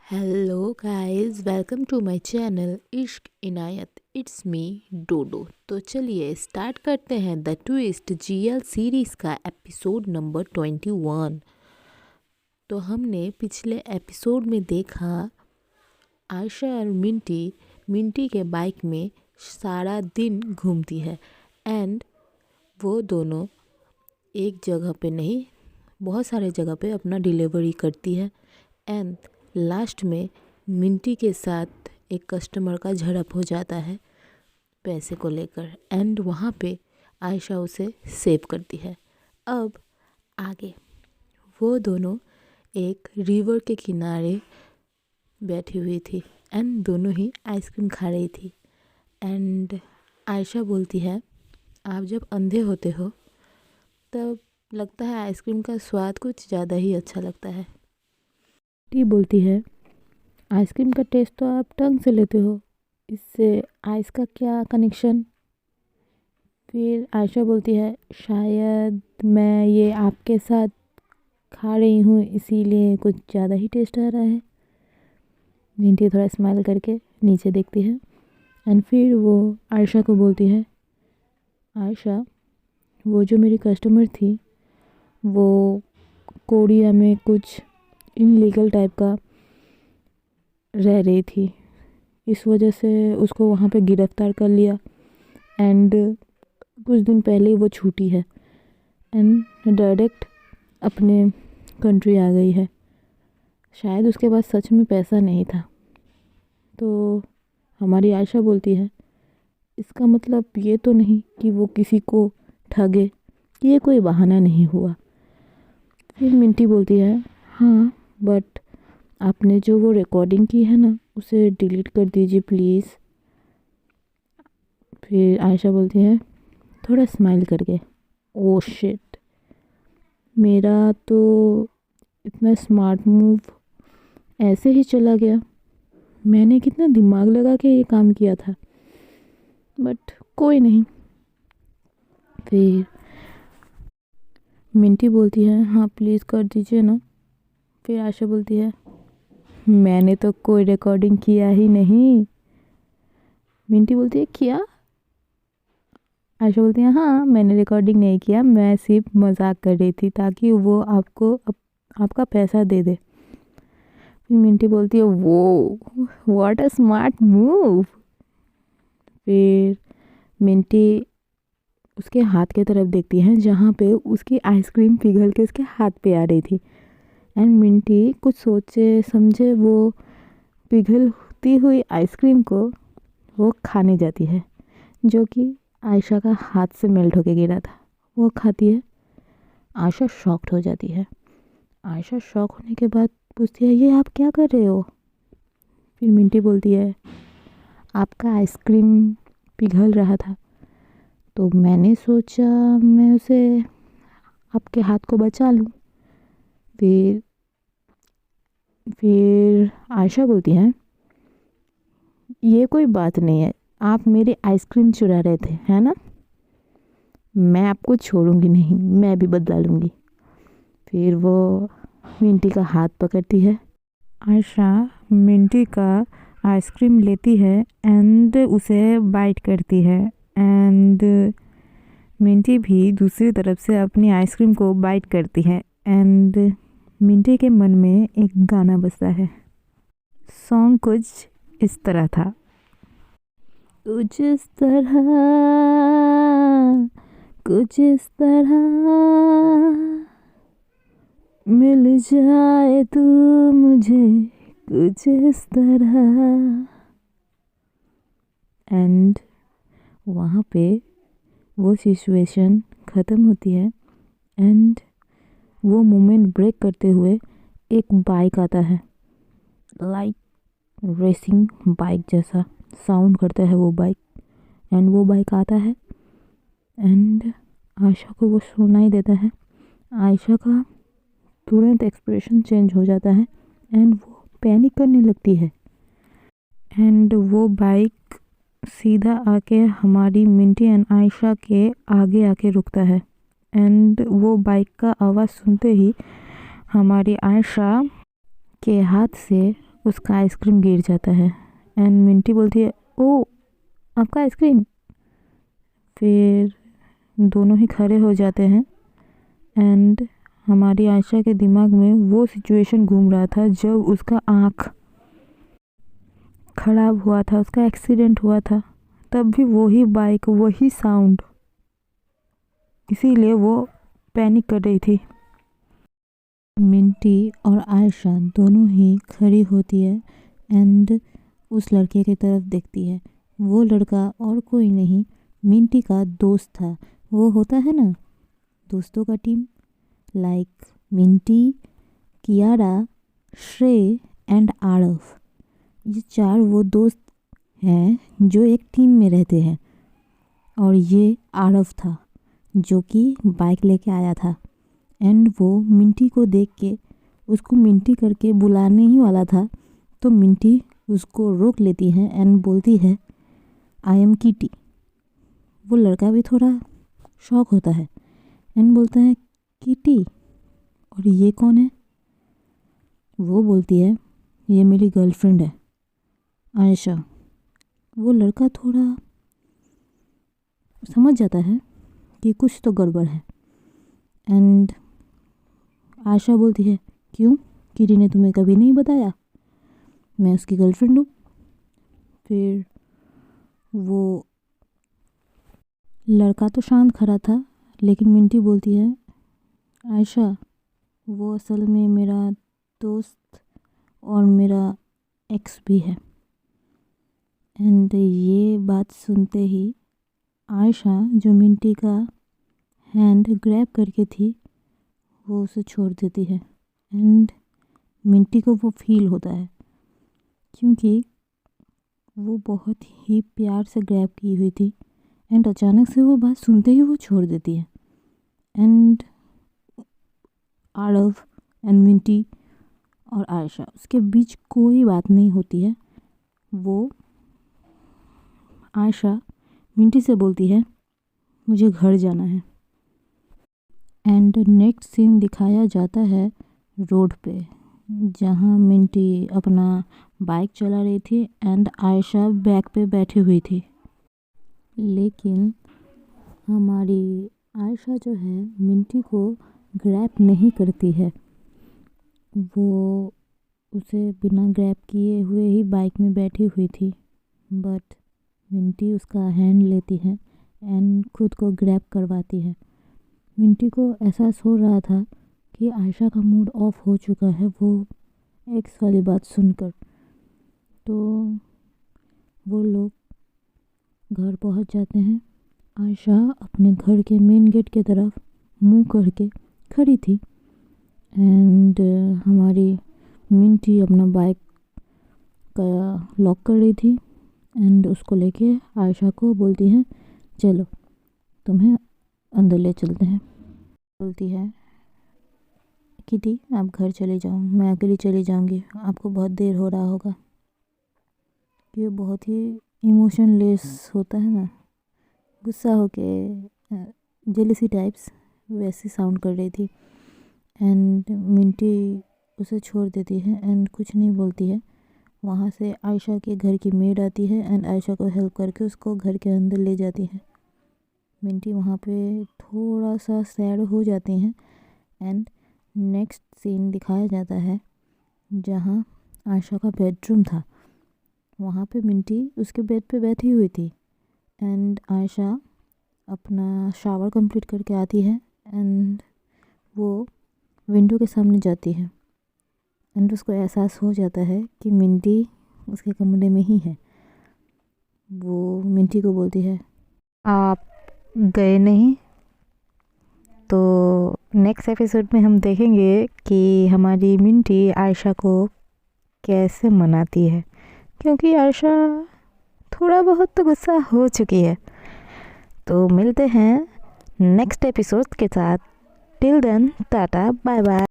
Hello guys, welcome to my channel Ishq Inayat. It's me डोडो। तो चलिए start करते हैं द ट्विस्ट जीएल सीरीज़ का एपिसोड नंबर 21। तो हमने पिछले एपिसोड में देखा आयशा और मिंटी के बाइक में सारा दिन घूमती है एंड वो दोनों एक जगह पे नहीं बहुत सारे जगह पे अपना डिलीवरी करती है एंड लास्ट में मिंटी के साथ एक कस्टमर का झड़प हो जाता है पैसे को लेकर एंड वहाँ पे आयशा उसे सेव करती है। अब आगे वो दोनों एक रिवर के किनारे बैठी हुई थी एंड दोनों ही आइसक्रीम खा रही थी एंड आयशा बोलती है, आप जब अंधे होते हो तब लगता है आइसक्रीम का स्वाद कुछ ज़्यादा ही अच्छा लगता है। टी बोलती है, आइसक्रीम का टेस्ट तो आप टंग से लेते हो, इससे आइस का क्या कनेक्शन। फिर आयशा बोलती है, शायद मैं ये आपके साथ खा रही हूँ इसीलिए कुछ ज़्यादा ही टेस्ट आ रहा है। मिंटी थोड़ा स्माइल करके नीचे देखती है एंड फिर वो आयशा को बोलती है, आयशा वो जो मेरी कस्टमर थी वो कोरिया में कुछ इनलीगल टाइप का रह रही थी, इस वजह से उसको वहाँ पे गिरफ़्तार कर लिया एंड कुछ दिन पहले ही वो छूटी है एंड डायरेक्ट अपने कंट्री आ गई है। शायद उसके पास सच में पैसा नहीं था। तो हमारी आयशा बोलती है, इसका मतलब ये तो नहीं कि वो किसी को ठगे, ये कोई बहाना नहीं हुआ। फिर मिंटी बोलती है, हाँ बट आपने जो वो रिकॉर्डिंग की है ना उसे डिलीट कर दीजिए प्लीज़। फिर आयशा बोलती है थोड़ा स्माइल करके, ओ शिट, मेरा तो इतना स्मार्ट मूव ऐसे ही चला गया। मैंने कितना दिमाग लगा के ये काम किया था, बट कोई नहीं। फिर मिंटी बोलती है, हाँ प्लीज़ कर दीजिए ना। फिर आयशा बोलती है, मैंने तो कोई रिकॉर्डिंग किया ही नहीं। मिंटी बोलती है, किया? आयशा बोलती है, हाँ मैंने रिकॉर्डिंग नहीं किया, मैं सिर्फ मजाक कर रही थी ताकि वो आपको आपका पैसा दे दे। फिर मिंटी बोलती है, वो व्हाट अ स्मार्ट मूव। फिर मिंटी उसके हाथ की तरफ देखती है जहाँ पे उसकी आइसक्रीम पिघल के उसके हाथ पे आ रही थी एंड मिंटी कुछ सोचे समझे वो पिघलती हुई आइसक्रीम को वो खाने जाती है जो कि आयशा का हाथ से मेल्ट होके गिरा था। वो खाती है, आयशा शॉक्ड हो जाती है। आयशा शॉक होने के बाद पूछती है, ये आप क्या कर रहे हो? फिर मिंटी बोलती है, आपका आइसक्रीम पिघल रहा था तो मैंने सोचा मैं उसे आपके हाथ को बचा लूँ। फिर फिर आयशा बोलती है, ये कोई बात नहीं है, आप मेरी आइसक्रीम चुरा रहे थे है ना, मैं आपको छोड़ूंगी नहीं, मैं भी बदला लूँगी। फिर वो मिंटी का हाथ पकड़ती है। आयशा मिंटी का आइसक्रीम लेती है एंड उसे बाइट करती है एंड मिंटी भी दूसरी तरफ से अपनी आइसक्रीम को बाइट करती है एंड मिंटी के मन में एक गाना बजता है। सॉन्ग कुछ इस तरह था, कुछ इस तरह, कुछ इस तरह मिल जाए तू मुझे, कुछ इस तरह। एंड वहाँ पे वो सिचुएशन ख़त्म होती है एंड वो मोमेंट ब्रेक करते हुए एक बाइक आता है, लाइक रेसिंग बाइक जैसा साउंड करता है वो बाइक एंड वो बाइक आता है एंड आयशा को वो सुनाई देता है। आयशा का तुरंत एक्सप्रेशन चेंज हो जाता है एंड वो पैनिक करने लगती है एंड वो बाइक सीधा आके हमारी मिंटी एंड आयशा के आगे आके रुकता है एंड वो बाइक का आवाज़ सुनते ही हमारी आयशा के हाथ से उसका आइसक्रीम गिर जाता है एंड मिंटी बोलती है, ओ आपका आइसक्रीम। फिर दोनों ही खड़े हो जाते हैं एंड हमारी आयशा के दिमाग में वो सिचुएशन घूम रहा था जब उसका आँख खराब हुआ था, उसका एक्सीडेंट हुआ था, तब भी वही बाइक, वही साउंड, इसीलिए वो पैनिक कर रही थी। मिंटी और आयशा दोनों ही खड़ी होती है एंड उस लड़के की तरफ देखती है। वो लड़का और कोई नहीं, मिंटी का दोस्त था। वो होता है ना दोस्तों का टीम, लाइक मिंटी, कियारा, श्रेय एंड आरव। ये चार वो दोस्त हैं जो एक टीम में रहते हैं। और ये आरव था जो कि बाइक लेके आया था एंड वो मिंटी को देख के उसको मिंटी करके बुलाने ही वाला था, तो मिंटी उसको रोक लेती है एंड बोलती है, आई एम किटी। वो लड़का भी थोड़ा शॉक होता है एंड बोलता है, किटी और ये कौन है? वो बोलती है, ये मेरी गर्लफ्रेंड है आयशा। वो लड़का थोड़ा समझ जाता है कि कुछ तो गड़बड़ है एंड आयशा बोलती है, क्यों, किटी ने तुम्हें कभी नहीं बताया? मैं उसकी गर्लफ्रेंड हूँ। फिर वो लड़का तो शांत खड़ा था, लेकिन मिंटी बोलती है, आयशा वो असल में मेरा दोस्त और मेरा एक्स भी है। एंड ये बात सुनते ही आयशा, जो मिंटी का हैंड ग्रैब करके थी, वो उसे छोड़ देती है एंड मिंटी को वो फील होता है क्योंकि वो बहुत ही प्यार से ग्रैब की हुई थी एंड अचानक से वो बात सुनते ही वो छोड़ देती है। एंड आरव एंड मिंटी और आयशा, उसके बीच कोई बात नहीं होती है। वो आयशा मिंटी से बोलती है, मुझे घर जाना है। एंड नेक्स्ट सीन दिखाया जाता है रोड पे, जहाँ मिंटी अपना बाइक चला रही थी एंड आयशा बैक पे बैठी हुई थी। लेकिन हमारी आयशा जो है मिंटी को ग्रैब नहीं करती है। वो उसे बिना ग्रैब किए हुए ही बाइक में बैठी हुई थी, बट मिंटी उसका हैंड लेती है एंड खुद को ग्रैब करवाती है। मिंटी को एहसास हो रहा था कि आयशा का मूड ऑफ हो चुका है वो एक्स वाली बात सुनकर। तो वो लोग घर पहुंच जाते हैं। आयशा अपने घर के मेन गेट की तरफ मुंह करके खड़ी थी एंड हमारी मिंटी अपना बाइक का लॉक कर रही थी एंड उसको लेके आयशा को बोलती है, चलो तुम्हें अंदर ले चलते हैं। बोलती है, किटी आप घर चले जाओ, मैं अकेली चली जाऊंगी, आपको बहुत देर हो रहा होगा। ये बहुत ही इमोशनलेस होता है ना, गुस्सा होके जेलसी टाइप्स वैसे साउंड कर रही थी एंड मिंटी उसे छोड़ देती है एंड कुछ नहीं बोलती है। वहाँ से आयशा के घर की मेड आती है एंड आयशा को हेल्प करके उसको घर के अंदर ले जाती है। मिंटी वहाँ पे थोड़ा सा सैड हो जाती हैं एंड नेक्स्ट सीन दिखाया जाता है जहाँ आयशा का बेडरूम था। वहाँ पे मिंटी उसके बेड पे बैठी हुई थी एंड आयशा अपना शावर कंप्लीट करके आती है एंड वो विंडो के सामने जाती है एंड उसको एहसास हो जाता है कि मिंटी उसके कमरे में ही है। वो मिंटी को बोलती है, आप गए नहीं? तो नेक्स्ट एपिसोड में हम देखेंगे कि हमारी मिंटी आयशा को कैसे मनाती है, क्योंकि आयशा थोड़ा बहुत तो गुस्सा हो चुकी है। तो मिलते हैं नेक्स्ट एपिसोड के साथ। Till then tata bye bye.